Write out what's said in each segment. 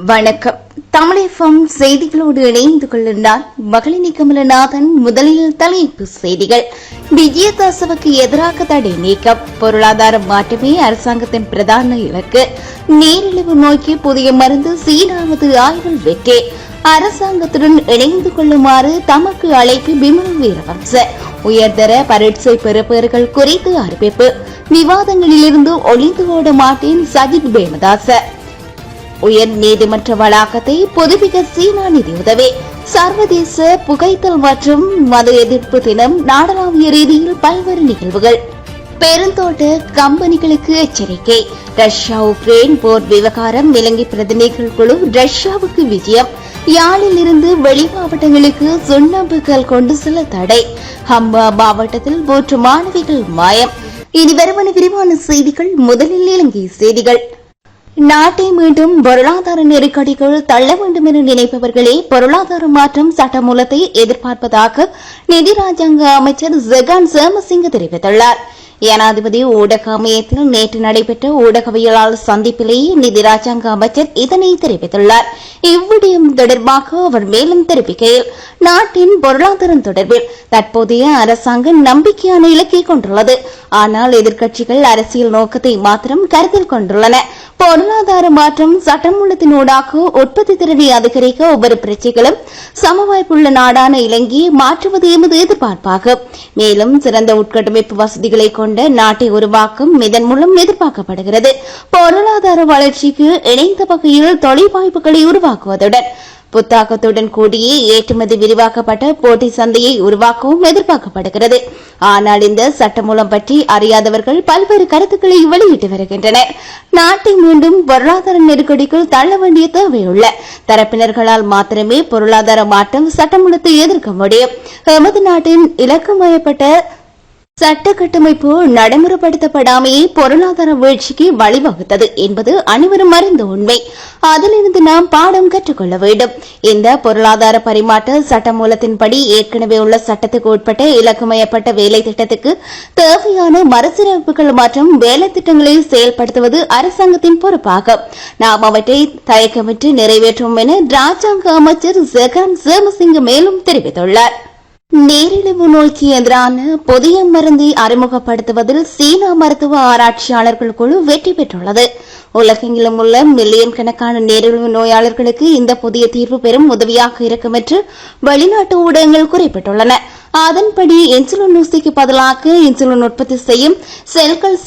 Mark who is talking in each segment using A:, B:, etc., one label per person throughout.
A: வணக்கம். தமிழகம் செய்திகளோடு இணைந்து கொள்ளுகிறார் மகளினி கமலநாதன். முதலில் தலைப்பு செய்திகள். விஜயதாசவுக்கு எதிராக தடை நீக்கம். பொருளாதார மாற்றமே அரசாங்கத்தின் பிரதான இலக்கு. நீரிழிவு நோய்க்கு புதிய மருந்து. சீனாவது ஆய்வில் வெற்றி. அரசாங்கத்துடன் இணைந்து கொள்ளுமாறு தமக்கு அழைப்பு. விமல் வீரவம்ச. உயர்தர பரீட்சை பெறுபவர்கள் குறித்து அறிவிப்பு. விவாதங்களிலிருந்து ஒளிந்து ஓட மாட்டேன் சஜித் பிரேமதாச. உயர் நீதிமன்ற வளாகத்தை புதுப்பிக்க சீனா நிதியுதவி. சர்வதேச புகைத்தல் மற்றும் மது எதிர்ப்பு தினம். நாடளாவிய ரீதியில் பல்வேறு நிகழ்வுகள். பெருந்தோட்ட கம்பெனிகளுக்கு எச்சரிக்கை. ரஷ்யா உக்ரைன் போர் விவகாரம். இலங்கை பிரதிநிதிகள் குழு ரஷ்யாவுக்கு விஜயம். யாழில் இருந்து வெளி மாவட்டங்களுக்கு சுண்ணாம்புகள் கொண்டு செல்ல தடை. ஹம்பா மாவட்டத்தில் 3 மாணவிகள் மாயம். இனி வருமான விரிவான செய்திகள். முதலில் இலங்கை செய்திகள். நாட்டை மீண்டும் பொருளாதார நெருக்கடிக்குள் தள்ள வேண்டும் என நினைப்பவர்களே பொருளாதார மாற்றம் சட்டமூலத்தை எதிர்பார்ப்பதாக நிதி ராஜாங்க அமைச்சர் ஜெகான் சேமசிங்க தெரிவித்துள்ளார். ஜனாதிபதி ஊடக அமையத்தில் நேற்று நடைபெற்ற ஊடகவியலாளர் சந்திப்பிலேயே நிதி ராஜாங்க அமைச்சர் இதனை தெரிவித்துள்ளார். இவ்விடயம் தொடர்பாக அவர் மேலும் தெரிவிக்கையில், நாட்டின் பொருளாதாரம் தொடர்பில் தற்போதைய அரசாங்கம் நம்பிக்கையான இலக்கை கொண்டுள்ளது. ஆனால் எதிர்க்கட்சிகள் அரசியல் நோக்கத்தை மாத்திரம் கருத்தில் கொண்டுள்ளன. பொருளாதார மாற்றம் சட்டமூலத்தினூடாக உற்பத்தி திறனை அதிகரிக்க ஒவ்வொரு பிரச்சனைகளும் சமவாய்ப்புள்ள நாடான இலங்கையை மாற்றுவது எமது எதிர்பார்ப்பாகும். மேலும் சிறந்த உட்கட்டமைப்பு வசதிகளை கொண்ட நாட்டை உருவாக்கும் இதன் மூலம் எதிர்பார்க்கப்படுகிறது. பொருளாதார வளர்ச்சிக்கு இணைந்த வகையில் தொழில் வாய்ப்புகளை உருவாக்குவதுடன் புத்தாக்கத்துடன் கூடிய ஏற்றுமதி விரிவாக்கப்பட்ட போட்டி சந்தையை உருவாக்கவும் எதிர்பார்க்கப்படுகிறது. ஆனால் இந்த சட்டமூலம் பற்றி அறியாதவர்கள் பல்வேறு கருத்துக்களை வெளியிட்டு வருகின்றனர். நாட்டை மீண்டும் பொருளாதார நெருக்கடிக்குள் தள்ள வேண்டிய தேவையுள்ள தரப்பினர்களால் மாத்திரமே பொருளாதார மாற்றம் சட்டமூலத்தை எதிர்க்க முடியும். எமது நாட்டின் இலக்குமயப்பட்ட சட்ட கட்டமைப்பு நடைமுறைப்படுத்தப்படாமையே பொருளாதார வீழ்ச்சிக்கு வழிவகுத்தது என்பது அனைவரும் அறிந்த உண்மை. அதிலிருந்து நாம் பாடம் கற்றுக்கொள்ள வேண்டும். இந்த பொருளாதார பரிமாற்ற சட்டமூலத்தின்படி ஏற்கனவே உள்ள சட்டத்துக்கு உட்பட்ட இலக்குமயப்பட்ட வேலை திட்டத்துக்கு தேவையான மறுசீரமைப்புகள் மற்றும் வேலை திட்டங்களை செயல்படுத்துவது அரசாங்கத்தின் பொறுப்பாகும். நாம் அவற்றை தயக்கமின்றி நிறைவேற்றும் என ராஜாங்க அமைச்சர் ஜெகான் சேமசிங்க மேலும் தெரிவித்துள்ளார். நீரிழிவு நோய்க்கு எதிரான புதிய மருந்தை அறிமுகப்படுத்துவதில் சீனா மருத்துவ ஆராய்ச்சியாளர்கள் குழு வெற்றி பெற்றுள்ளது. உலகெங்கிலும் உள்ள மில்லியன் கணக்கான நீரிழிவு நோயாளர்களுக்கு இந்த புதிய தீர்வு பெரும் உதவியாக இருக்கும் என்று வெளிநாட்டு ஊடகங்கள் குறிப்பிட்டுள்ளன. அதன்படி இன்சுலின் ஊசிக்கு பதிலாக இன்சுலின் உற்பத்தி செய்யும் செல்கள்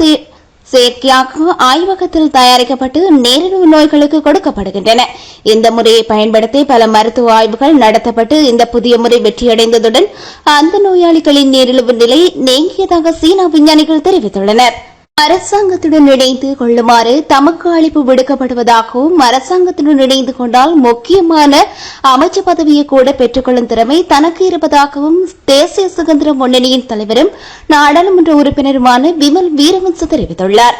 A: செயற்கையாக ஆய்வகத்தில் தயாரிக்கப்பட்டு நீரிழிவு நோய்களுக்கு கொடுக்கப்படுகின்றன. இந்த முறையை பயன்படுத்தி பல மருத்துவ ஆய்வுகள் நடத்தப்பட்டு இந்த புதிய முறை வெற்றியடைந்ததுடன் அந்த நோயாளிகளின் நீரிழிவு நிலை நீங்கியதாக சீனா விஞ்ஞானிகள் தெரிவித்துள்ளனர். அரசாங்கத்துடன் இணைந்து கொள்ளுமாறு தமக்கு அழைப்பு விடுக்கப்படுவதாகவும் அரசாங்கத்துடன் இணைந்து கொண்டால் முக்கியமான அமைச்சு பதவியை கூட பெற்றுக்கொள்ளும் திறமை தனக்கு இருப்பதாகவும் தேசிய சுதந்திர முன்னணியின் தலைவரும் நாடாளுமன்ற உறுப்பினருமான விமல் வீரவன்ச தெரிவித்துள்ளார்.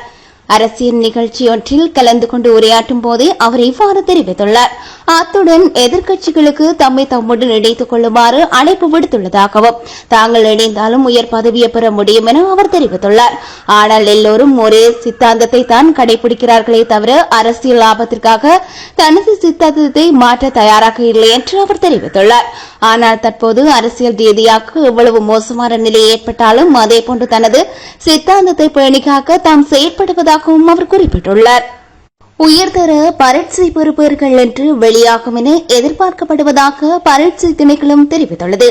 A: அரசியல் நிகழ்ச்சியொன்றில் கலந்து கொண்டு உரையாற்றும் போதே அவர் இவ்வாறு தெரிவித்துள்ளார். அத்துடன் எதிர்க்கட்சிகளுக்கு தம்மை தம்முடன் இணைத்துக் கொள்ளுமாறு அழைப்பு விடுத்துள்ளதாகவும் தாங்கள் இணைந்தாலும் உயர் பதவியை பெற முடியும் என அவர் தெரிவித்துள்ளார். ஆனால் எல்லோரும் ஒரே சித்தாந்தத்தை தான் கடைபிடிக்கிறார்களே தவிர அரசியல் லாபத்திற்காக தனது சித்தாந்தத்தை மாற்ற தயாராக இல்லை என்று அவர் தெரிவித்துள்ளார். ஆனால் தற்போது அரசியல் ரீதியாக எவ்வளவு மோசமான நிலை ஏற்பட்டாலும் அதேபோன்று தனது சித்தாந்தத்தை பேணிக்காக தாம் செயற்படுவதாகவும் அவர் குறிப்பிட்டுள்ளார். உயர்தர பரீட்சை பெறுபவர்கள் என்று வெளியாகும் என எதிர்பார்க்கப்படுவதாக பரீட்சை திணைக்களம் தெரிவித்துள்ளது.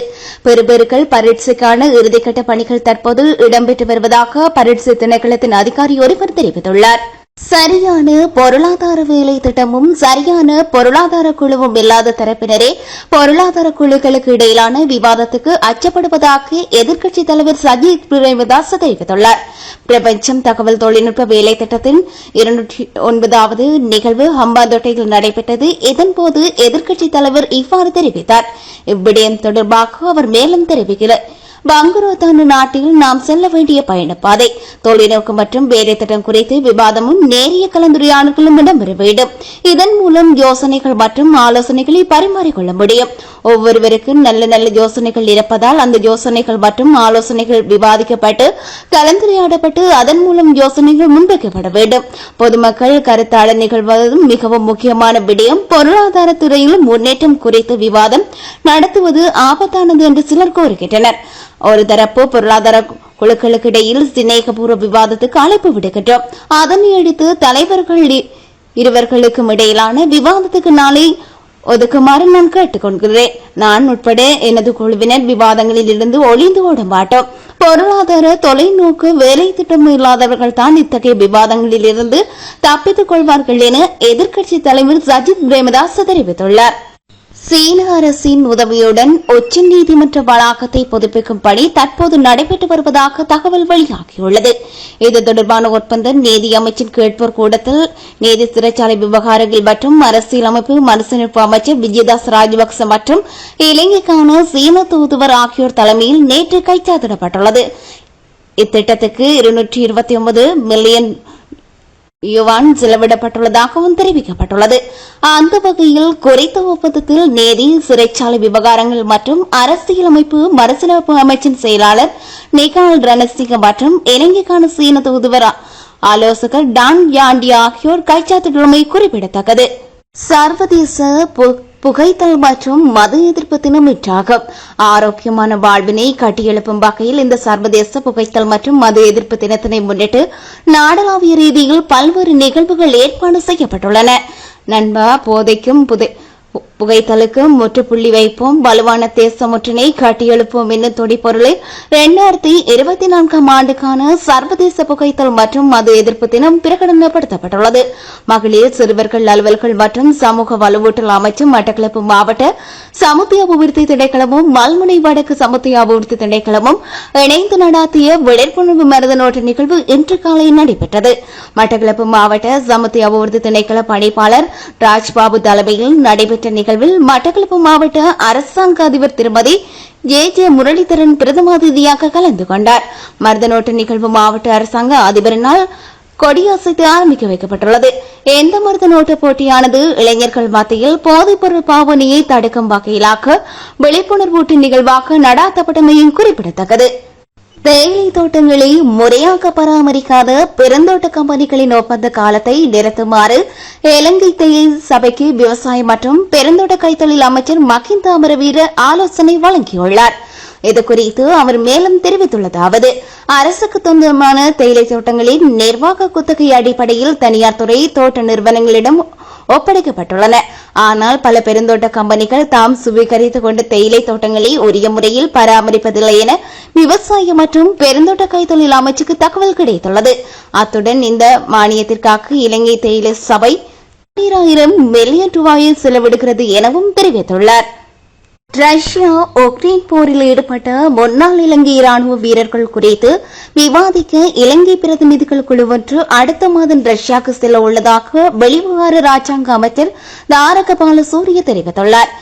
A: பெறுபவர்கள் பரீட்சைக்கான இறுதிக்கட்ட பணிகள் தற்போது இடம்பெற்று வருவதாக பரீட்சை திணைக்களத்தின் அதிகாரி ஒருவர் தெரிவித்துள்ளார். சரியான பொருளாதார வேலை திட்டமும் சரியான பொருளாதார குழுவும் இல்லாத தரப்பினரே பொருளாதார குழுக்களுக்கு இடையிலான விவாதத்துக்கு அச்சப்படுவதாக எதிர்க்கட்சித் தலைவர் சஜித் பிரேமதாஸ் தெரிவித்துள்ளார். பிரபஞ்சம் தகவல் தொழில்நுட்ப வேலை திட்டத்தின் 209வது நிகழ்வு ஹம்பாந்தோட்டையில் நடைபெற்றது. இதன்போது எதிர்க்கட்சித் தலைவர் இவ்வாறு தெரிவித்தார். இவ்விடயம் தொடர்பாக அவர் மேலும் தெரிவிக்கிறார். பங்குரோத்தாண்டு நாட்டில் நாம் செல்ல வேண்டிய பயணப்பாதை, தொலைநோக்கு மற்றும் வேலை திட்டம் குறித்து விவாதமும் நேரிய கலந்துரையாடல்களும் இடம்பெற வேண்டும். இதன் மூலம் யோசனைகள் மற்றும் ஆலோசனைகளை பரிமாறிக்கொள்ள முடியும். ஒவ்வொருவருக்கும் நல்ல நல்ல யோசனைகள் இருப்பதால் அந்த யோசனைகள் மற்றும் ஆலோசனைகள் விவாதிக்கப்பட்டு கலந்துரையாடப்பட்டு அதன் மூலம் யோசனைகள் முன்வைக்கப்பட வேண்டும். பொதுமக்கள் கருத்தாளர் நிகழ்வதும் மிகவும் முக்கியமான விடயம். பொருளாதார துறையில் முன்னேற்றம் குறித்து விவாதம் நடத்துவது ஆபத்தானது என்று சிலர் கோருகின்றனர். ஒரு தரப்பு பொருளாதார குழுக்களுக்கு இடையில் சிநேகபூர்வ விவாதத்துக்கு அழைப்பு விடுகின்றோம். அதனை அடுத்து தலைவர்கள் இருவர்களுக்கும் இடையிலான விவாதத்துக்கு நாளை ஒதுக்குமாறு நான் கேட்டுக்கொள்கிறேன். நான் உட்பட எனது குழுவினர் விவாதங்களில் இருந்து ஒளிந்து ஓட மாட்டோம். பொருளாதார தொலைநோக்கு வேலை திட்டம் இல்லாதவர்கள் தான் இத்தகைய விவாதங்களில் இருந்து தப்பித்துக் கொள்வார்கள் என எதிர்க்கட்சி தலைவர் சஜித் பிரேமதாஸ் தெரிவித்துள்ளார். சீன அரசின் உதவியுடன் உச்சநீதிமன்ற வளாகத்தை புதுப்பிக்கும் பணி தற்போது நடைபெற்று வருவதாக தகவல் வெளியாகியுள்ளது. இது தொடர்பான ஒப்பந்தம் நீதி அமைச்சின் கேட்போர் கூடத்தில் நீதி சிறைச்சாலை விவகாரங்கள் மற்றும் அரசியலமைப்பு மறுசீரமைப்பு அமைச்சர் விஜயதாஸ் ராஜபக்ச மற்றும் இலங்கைக்கான சீன தூதுவர் ஆகியோர் தலைமையில் நேற்று கைச்சாத்திடப்பட்டுள்ளது. இத்திட்டத்துக்கு 229 மில்லியன் யுவான் செலவிடப்பட்டுள்ளதாகவும் தெரிவிக்கப்பட்டுள்ளது. அந்த வகையில் குறித்த ஒப்பந்தத்தில் நீதி சிறைச்சாலை விவகாரங்கள் மற்றும் அரசியலமைப்பு மறுசீரமைப்பு அமைச்சின் செயலாளர் நிகால் ரணசிங்க மற்றும் இலங்கைக்கான சீன தூதுவர் ஆலோசகர் டான் யாண்டி ஆகியோர் கைச்சாத்திட்டுள்ளமை குறிப்பிடத்தக்கது. சர்வதேச புகைத்தல் மற்றும் மது எதிர்ப்பு தினம் இன்றாகும். ஆரோக்கியமான வாழ்வினை கட்டியெழுப்பும் வகையில் இந்த சர்வதேச புகைத்தல் மற்றும் மது எதிர்ப்பு தினத்தினை முன்னிட்டு நாடளாவிய ரீதியில் பல்வேறு நிகழ்வுகள் ஏற்பாடு செய்யப்பட்டுள்ளன. நண்பா, போதைக்கும் புகைத்தலுக்கு முற்றுப்புள்ளி வைப்போம், வலுவான தேசமுற்றினை கட்டியெழுப்போம் என்னும் துடிப்பொருளை 2024 ஆண்டுக்கான சர்வதேச புகைத்தல் மற்றும் மது எதிர்ப்பு தினம் பிரகடனப்படுத்தப்பட்டுள்ளது. மகளிர் சிறுவர்கள் அலுவல்கள் மற்றும் சமூக வலுவூட்டல் அமைச்சு மட்டக்களப்பு மாவட்ட சமுத்திய அபிவிருத்தி திணைக்களமும் மல்முனை வடக்கு சமுத்திய அபிவிருத்தி திணைக்களமும் இணைந்து நடாத்திய விழிப்புணர்வு மருதநோட்ட நிகழ்வு இன்று காலை நடைபெற்றது. மட்டக்களப்பு மாவட்ட சமுத்திய அபிவிருத்தி திணைக்கள பணிப்பாளர் ராஜ்பாபு தலைமையில் நடைபெற்ற நிகழ்வில் மட்டக்களப்பு மாவட்ட அரசாங்க அதிபர் திருமதி ஜே முரளிதரன் பிரதம அதிதியாக கலந்து கொண்டார். மருதநோட்ட நிகழ்வு மாவட்ட அரசாங்க அதிபரினால் கொடியசைத்து ஆரம்பிக்க வைக்கப்பட்டுள்ளது. இந்த மருதநோட்ட போட்டியானது இளைஞர்கள் மத்தியில் போதைப்பொருள் பாவனையை தடுக்கும் வகையிலாக விழிப்புணர்வூட்டு நிகழ்வாக நடாத்தப்பட்டமையும் குறிப்பிடத்தக்கது. தேயிலை தோட்டங்களை முறையாக பராமரிக்காத பெருந்தோட்ட கம்பெனிகளின் ஒப்பந்த காலத்தை நிறுத்துமாறு இலங்கை தேயிலை சபைக்கு விவசாய மற்றும் பெருந்தோட்ட கைத்தொழில் அமைச்சர் மகிந்த அமரவீர ஆலோசனை வழங்கியுள்ளார். இதுகுறித்து அவர் மேலும் தெரிவித்துள்ளதாவது, அரசுக்கு சொந்தமான தேயிலை தோட்டங்களின் நிர்வாக குத்தகை அடிப்படையில் தனியார் துறை தோட்ட நிறுவனங்களிடம் ஒப்படைக்கப்பட்டுள்ளன. ஆனால் பல பெருந்தோட்ட கம்பெனிகள் தாம் சுவீகரித்துக் கொண்ட தேயிலை தோட்டங்களை உரிய முறையில் பராமரிப்பதில்லை என விவசாய மற்றும் பெருந்தோட்ட கைத்தொழில் அமைச்சுக்கு தகவல் கிடைத்துள்ளது. அத்துடன் இந்த மானியத்திற்காக இலங்கை தேயிலை சபை 10,000 மில்லியன் ரூபாயை செலவிடுகிறது எனவும் தெரிவித்துள்ளார். ரஷ்யா உக்ரைன் போரில் ஈடுபட்ட முன்னாள் இலங்கை ராணுவ வீரர்கள் குறித்து விவாதிக்க இலங்கை பிரதிநிதிகள் குழு ஒன்று அடுத்த மாதம் ரஷ்யாவுக்கு செல்ல உள்ளதாக வெளிவிவகார ராஜாங்க அமைச்சர் தாரக பாலசூரிய தெரிவித்துள்ளார்.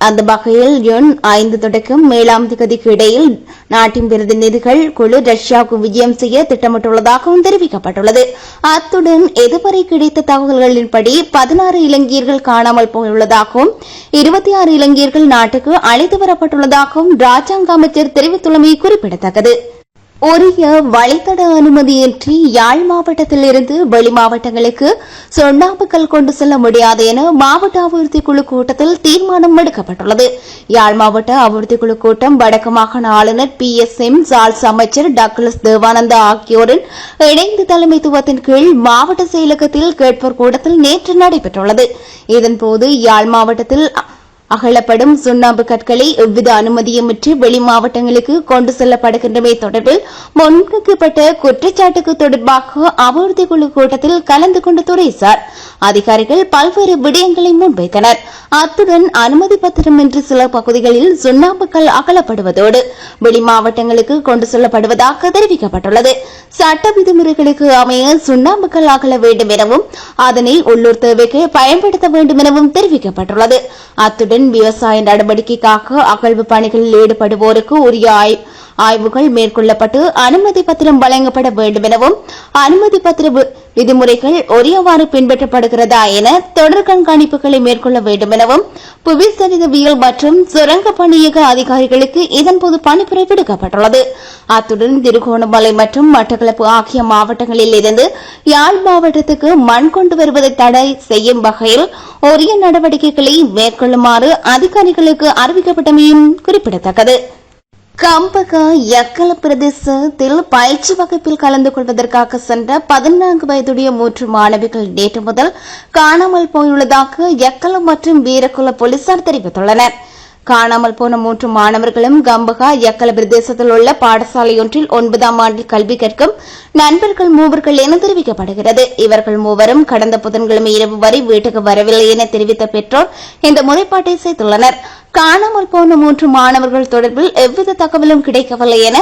A: அந்த வகையில் ஜூன் 5 தொடக்கம் 7 தேதிக்கு இடையில் நாட்டின் பிரதிநிதிகள் குழு ரஷ்யாவுக்கு விஜயம் செய்ய திட்டமிட்டுள்ளதாகவும் தெரிவிக்கப்பட்டுள்ளது. அத்துடன் இதுவரை கிடைத்த தகவல்களின்படி 16 இலங்கையர்கள் காணாமல் போயுள்ளதாகவும் 26 இலங்கையர்கள் நாட்டுக்கு அழைத்து வரப்பட்டுள்ளதாகவும் ராஜாங்க அமைச்சர் தெரிவித்துள்ளமை குறிப்பிடத்தக்கது. உரிய வழித்தட அனுமதியின்றி யாழ் மாவட்டத்தில் இருந்து வெளி மாவட்டங்களுக்கு சுண்ணாம்புக்கல் கொண்டு செல்ல முடியாது என மாவட்ட அபிவிருத்தி குழு கூட்டத்தில் தீர்மானம் எடுக்கப்பட்டுள்ளது. யாழ் மாவட்ட அபிவிருத்தி குழு கூட்டம் வடக்கு மாகாண ஆளுநர் PSM சால்ஸ் அமைச்சர் டக்ளஸ் தேவானந்தா ஆகியோரின் இணைந்து தலைமைத்துவத்தின் கீழ் மாவட்ட செயலகத்தில் கேட்போர் கூட்டத்தில் நேற்று நடைபெற்றுள்ளது. இதன்போது யாழ் மாவட்டத்தில் அகலப்படும் சுண்ணாம்பு கற்களை எவ்வித அனுமதியுமின்றி வெளி மாவட்டங்களுக்கு கொண்டு செல்லப்படுகின்றமை தொடர்பில் முன்வைக்கப்பட்ட குற்றச்சாட்டுக்கு தொடர்பாக அபிவிருத்தி குழு கூட்டத்தில் கலந்து கொண்ட துறைசார் அதிகாரிகள் பல்வேறு விடயங்களை முன்வைத்தனர். அத்துடன் அனுமதி பத்திரமின்றி சில பகுதிகளில் சுண்ணாம்புக்கல் அகலப்படுவதோடு வெளி மாவட்டங்களுக்கு கொண்டு செல்லப்படுவதாக தெரிவிக்கப்பட்டுள்ளது. சட்ட விதிமுறைகளுக்கு அமைய சுண்ணாம்புக்கல் அகல வேண்டும் எனவும் அதனை உள்ளூர் தேவைக்கு பயன்படுத்த வேண்டும் எனவும் தெரிவிக்கப்பட்டுள்ளது. அத்துடன் அத்துடன் விவசாய நடவடிக்கைக்காக அகழ்வு பணிகளில் ஈடுபடுவோருக்கு உரிய ஆய்வுகள் மேற்கொள்ளப்பட்டு அனுமதி பத்திரம் வழங்கப்பட வேண்டும் எனவும் அனுமதி பத்திர விதிமுறைகள் உரியவாறு பின்பற்றப்படுகிறதா என தொடர் கண்காணிப்புகளை மேற்கொள்ள வேண்டும் எனவும் புவிச்சரிதவியல் மற்றும் சுரங்க பணியக அதிகாரிகளுக்கு இதன்போது பணிப்புரை விடுக்கப்பட்டுள்ளது. அத்துடன் திருகோணமலை மற்றும் மட்டக்களப்பு ஆகிய மாவட்டங்களில் இருந்து யாழ் மாவட்டத்துக்கு மண் கொண்டு வருவதை தடை செய்யும் வகையில் உரிய நடவடிக்கைகளை மேற்கொள்ளுமாறு அதிகாரிகளுக்கு அறிவிக்கப்பட்டமையும் குறிப்பிடத்தக்கது. கம்பகா யக்கல பிரதேசத்தில் பயிற்சி வகுப்பில் கலந்து கொள்வதற்காக சென்ற 14 வயதுடைய 3 மாணவிகள் நேற்று முதல் காணாமல் போயுள்ளதாக யக்கல மற்றும் வீரகுல போலீசார் தெரிவித்துள்ளனர். காணாமல் போன 3 மாணவர்களும் கம்பகா யக்கல பிரதேசத்தில் உள்ள பாடசாலையொன்றில் 9ஆம் ஆண்டில் கல்வி கற்கும் நண்பர்கள் மூவர்கள் என தெரிவிக்கப்படுகிறது. இவர்கள் மூவரும் கடந்த புதன்கிழமை இரவு வரை வீட்டுக்கு வரவில்லை என தெரிவித்த பெற்றோர் இந்த முறைப்பாட்டை செய்துள்ளனர். காணாமல் போன 3 மாணவர்கள் தொடர்பில் எவ்வித தகவலும் கிடைக்கவில்லை என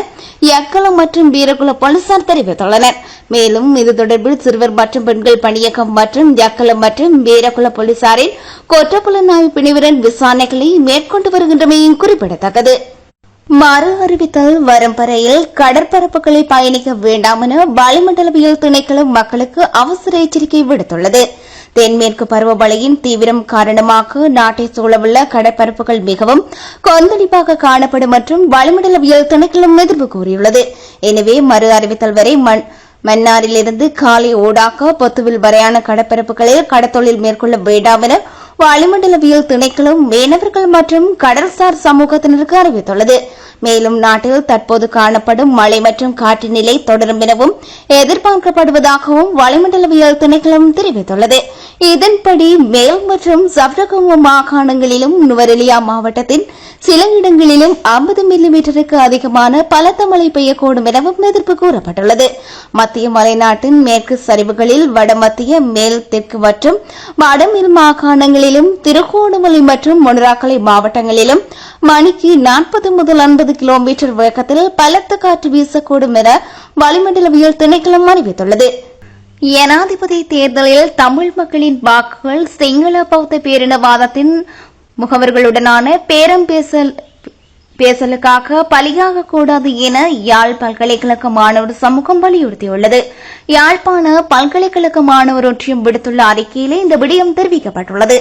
A: யக்கலம் மற்றும் வீரகுல போலீசார் தெரிவித்துள்ளனர். மேலும் இது தொடர்பில் சிறுவர் மற்றும் பெண்கள் பணியகம் மற்றும் யக்கலம் மற்றும் வீரகுல போலீசாரின் குற்றப்புலனாய்வு பிரிவினர் விசாரணைகளை மேற்கொண்டு வருகின்றமையும் குறிப்பிடத்தக்கது. மறு அறிவித்தல் வரும் வரையில் கடற்பரப்புகளில் பயணிக்க வேண்டாம் என வளிமண்டலவியல் திணைக்களம் மக்களுக்கு அவசர எச்சரிக்கை விடுத்துள்ளது. தென்மேற்கு பருவமழையின் தீவிரம் காரணமாக நாட்டை சூழவுள்ள கடற்பரப்புகள் மிகவும் கொந்தளிப்பாக காணப்படும் மற்றும் வளிமண்டலவியல் திணைக்களம் எதிர்ப்பு கூறியுள்ளது. எனவே மறு அறிவித்தல் வரை மன்னாரிலிருந்து காலி ஊடாக பொத்துவில் வரையான கடற்பரப்புகளில் கடத்தொழில் மேற்கொள்ள வேண்டாம் என வளிமண்டலவியல் திணைக்களம் மீனவர்கள் மற்றும் கடல்சார் சமூகத்தினருக்கு அறிவித்துள்ளது. மேலும் நாட்டில் தற்போது காணப்படும் மழை மற்றும் காற்றின் நிலை தொடரும் எனவும் எதிர்பார்க்கப்படுவதாகவும் வளிமண்டலவியல் திணைக்களம் தெரிவித்துள்ளது. இதன்படி மேல் மற்றும் சப்ரகம மாகாணங்களிலும் நுவரெலியா மாவட்டத்தின் சில இடங்களிலும் 50 மில்லிமீட்டருக்கு அதிகமான பலத்த மழை பெய்யக்கூடும் எனவும் எதிர்ப்பு கூறப்பட்டுள்ளது. மத்திய மலைநாட்டின் மேற்கு சரிவுகளில் வடமத்திய மேல் தெற்கு மற்றும் வடமேல் மாகாணங்களிலும் திருகோணமலை மற்றும் மொனராகலை மாவட்டங்களிலும் மணிக்கு 40 முதல் 50 கிலோமீட்டர் வேகத்தில் பலத்த காற்று வீசக்கூடும் என வளிமண்டலவியல் திணைக்களம் அறிவித்துள்ளது. ஜனாதிபதி தேர்தலில் தமிழ் மக்களின் வாக்குகள் சிங்கள பௌத்த பேரினவாதத்தின் முகவர்களுடனான பேரம் பேசலுக்காக பலியாக கூடாது என யாழ் பல்கலைக்கழக மாணவர் சமூகம் வலியுறுத்தியுள்ளது. யாழ்ப்பாண பல்கலைக்கழக மாணவர் ஒன்றியம் விடுத்துள்ள அறிக்கையிலே இந்த விடயம் தெரிவிக்கப்பட்டுள்ளது.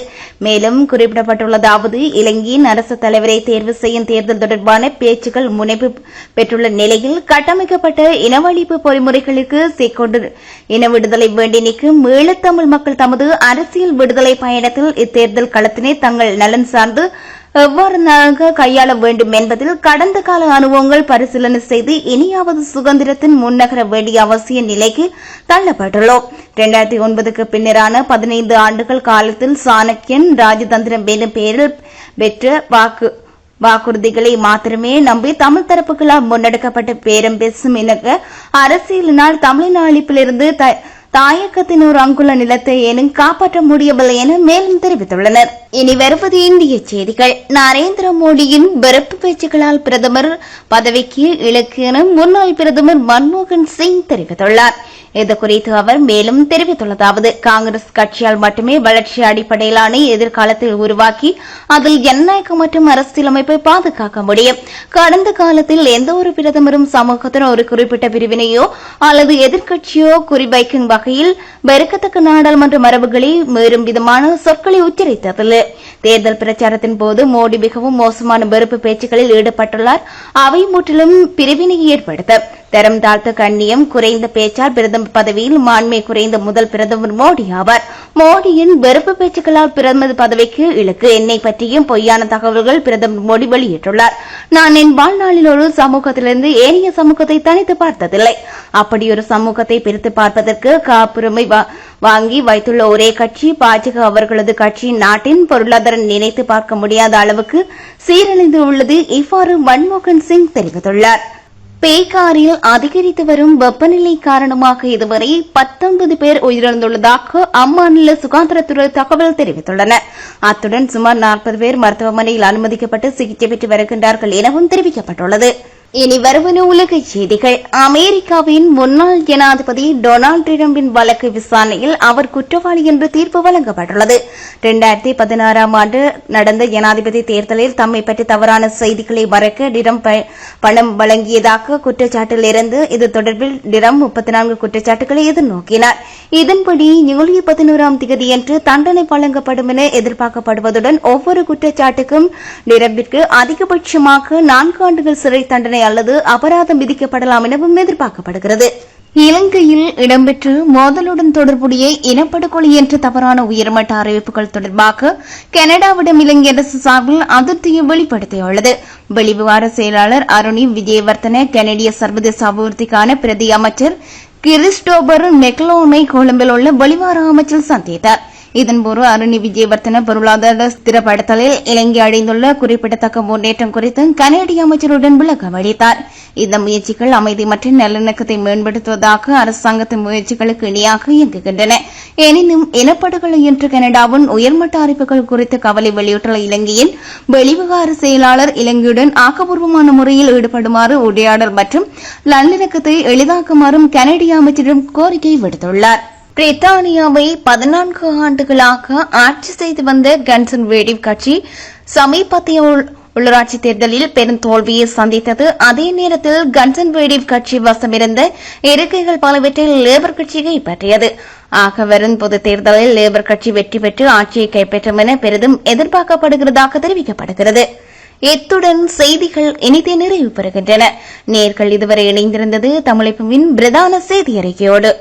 A: மேலும் குறிப்பிடப்பட்டுள்ளதாவது, இலங்கையின் அரசு தலைவரை தேர்வு செய்யும் தேர்தல் தொடர்பான பேச்சுக்கள் முனைப்பு பெற்றுள்ள நிலையில் கட்டமைக்கப்பட்ட இனவழிப்பு பொறிமுறைகளுக்கு சிக்கொண்டு இன விடுதலை வேண்டி நிற்கும் ஈழத்தமிழ் மக்கள் தமது அரசியல் விடுதலை பயணத்தில் இத்தேர்தல் களத்தினை தங்கள் நலன் சார்ந்து எவ்வாறு கையாள வேண்டும் என்பதில் கடந்த கால அனுபவங்கள் பரிசீலனை செய்து இனியாவது சுதந்திரத்தின் முன்னகர வேண்டிய அவசிய நிலைக்கு தள்ளப்பட்டுள்ளோம். 2009க்கு பின்னரான 15 ஆண்டுகள் காலத்தில் சாணக்கியன் ராஜதந்திரம் எனும் பெயரில் பெற்ற வாக்குறுதிகளை மாத்திரமே நம்பி தமிழ் தரப்புகளால் முன்னெடுக்கப்பட்ட பேரம் பேசும் இணக்க அரசியலினால் தமிழின அழிப்பிலிருந்து தாயகத்தின் ஒரு அங்குல நிலத்தை ஏனும் காப்பாற்ற முடியவில்லை என மேலும் தெரிவித்துள்ளனர். இனி வருவது இந்திய செய்திகள். நரேந்திர மோடியின் வெறுப்பு பேச்சுக்களால் பிரதமர் பதவிக்கு இலக்கு என முன்னாள் பிரதமர் மன்மோகன் சிங் தெரிவித்துள்ளார். இதுகுறித்து அவர் மேலும் தெரிவித்துள்ளதாவது, காங்கிரஸ் கட்சியால் மட்டுமே வளர்ச்சி அடிப்படையிலான எதிர்காலத்தில் உருவாக்கி அதில் ஜனநாயகம் மற்றும் அரசியலமைப்பை பாதுகாக்க முடியும். கடந்த காலத்தில் எந்த ஒரு பிரதமரும் சமூகத்தின் ஒரு குறிப்பிட்ட பிரிவினையோ அல்லது எதிர்க்கட்சியோ குறிவைக்கும் வகையில் வெறுக்கத்தக்க நாடாளுமன்ற மரபுகளை மீறும் விதமான சொற்களை உச்சரித்ததில்லை. தேர்தல் பிரச்சாரத்தின் போது மோடி மிகவும் மோசமான வெறுப்பு பேச்சுக்களில் ஈடுபட்டுள்ளார். அவை முற்றிலும் பிரிவினையை ஏற்படுத்த தரம் தாழ்த்த கண்ணியம் குறைந்த பேச்சால் பிரதமர் பதவியில் மாண்மை குறைந்த முதல் பிரதமர் மோடி ஆவார். மோடியின் வெறுப்பு பேச்சுக்களால் பிரதமர் பதவிக்கு இலக்கு. என்னை பற்றியும் பொய்யான தகவல்கள் பிரதமர் மோடி வெளியிட்டுள்ளார். நான் என் வாழ்நாளில் ஒரு சமூகத்திலிருந்து ஏனைய சமூகத்தை தனித்து பார்த்ததில்லை. அப்படி ஒரு சமூகத்தை பிரித்து பார்ப்பதற்கு காப்புரிமை வாங்கி வைத்துள்ள ஒரே கட்சி பாஜக. அவர்களது கட்சி நாட்டின் பொருளாதாரம் நினைத்து பார்க்க முடியாத அளவுக்கு சீரழிந்து உள்ளது. இவ்வாறு மன்மோகன் சிங் தெரிவித்துள்ளார். பீகாரில் அதிகரித்து வரும் வெப்பநிலை காரணமாக இதுவரை 19 பேர் உயிரிழந்துள்ளதாக அம்மாநில சுகாதாரத்துறை தகவல் தெரிவித்துள்ளன. அத்துடன் சுமார் 40 பேர் மருத்துவமனையில் அனுமதிக்கப்பட்டு சிகிச்சை பெற்று வருகின்றார்கள் எனவும் தெரிவிக்கப்பட்டுள்ளது. இனி வருவன உலக செய்திகள். அமெரிக்காவின் முன்னாள் ஜனாதிபதி டொனால்டு டிரம்பின் வழக்கு விசாரணையில் அவர் குற்றவாளி என்று தீர்ப்பு வழங்கப்பட்டுள்ளது. 2016 ஆண்டு நடந்த ஜனாதிபதி தேர்தலில் தம்மை பற்றி தவறான செய்திகளை மறைக்க டிரம்ப் பணம் வழங்கியதாக குற்றச்சாட்டில் இருந்து இது தொடர்பில் டிரம்ப் 34 குற்றச்சாட்டுகளை எதிர்நோக்கினார். இதன்படி ஜூலை 11ஆம் தேதியன்று தண்டனை வழங்கப்படும் என எதிர்பார்க்கப்படுவதுடன் ஒவ்வொரு குற்றச்சாட்டுக்கும் டிரம்பிற்கு அதிகபட்சமாக 4 ஆண்டுகள் சிறை தண்டனை அல்லது அபராதம் விதிக்கப்படலாம் எனவும் எதிர்பார்க்கப்படுகிறது. இலங்கையில் இடம்பெற்று மோதலுடன் தொடர்புடைய இனப்படுகொலை என்ற தவறான உயர்மட்ட அறிவிப்புகள் தொடர்பாக கனடாவிடம் இலங்கை அரசு சார்பில் அதிருப்தியை வெளிப்படுத்தியுள்ளது. வெளிவிவகார செயலாளர் அருணி விஜயவர்தன கனடிய சர்வதேச அபிவிருத்திக்கான பிரதி அமைச்சர் கிறிஸ்டோபர் மெக்லோனை கொழும்பில் உள்ள வெளிவார அமைச்சர் சந்தித்தார். இதன்போது அருணி விஜயவர்தன பொருளாதார ஸ்திரப்படுத்தலில் இலங்கை அடைந்துள்ள குறிப்பிடத்தக்க முன்னேற்றம் குறித்து கனேடிய அமைச்சருடன் விளக்கம் அளித்தார். இந்த முயற்சிகள் அமைதி மற்றும் நல்லிணக்கத்தை மேம்படுத்துவதாக அரசாங்கத்தின் முயற்சிகளுக்கு இணையாக இயங்குகின்றன. எனினும் இனப்படுகொலை என்ற கனடாவின் உயர்மட்ட அறிவிப்புகள் குறித்து கவலை வெளியிட்டுள்ள இலங்கையின் வெளிவிவகார செயலாளர் இலங்கையுடன் ஆக்கப்பூர்வமான முறையில் ஈடுபடுமாறு உரையாடல் மற்றும் நல்லிணக்கத்தை எளிதாக்குமாறும் கனடிய அமைச்சரிடம் கோரிக்கை விடுத்துள்ளார். பிரித்தானியாவை 14 ஆண்டுகளாக ஆட்சி செய்து வந்த கன்சர்வேட்டிவ் கட்சி சமீபத்திய உள்ளாட்சி தேர்தலில் பெரும் தோல்வியை சந்தித்தது. அதே நேரத்தில் கன்சர்வேட்டிவ் கட்சி வசமிருந்த இருக்கைகள் பலவற்றை லேபர் கட்சி கைப்பற்றியது. ஆக வரும் பொது தேர்தலில் லேபர் கட்சி வெற்றி பெற்று ஆட்சியை கைப்பற்றும் என பெரிதும் எதிர்பார்க்கப்படுகிறதாக தெரிவிக்கப்படுகிறது. இத்துடன் செய்திகள் இனிதே நிறைவு பெறுகின்றன. நேர்கள் இதுவரை இணைந்திருந்தது தமிழகத்தின் பிரதான செய்தி அறிக்கையோடு.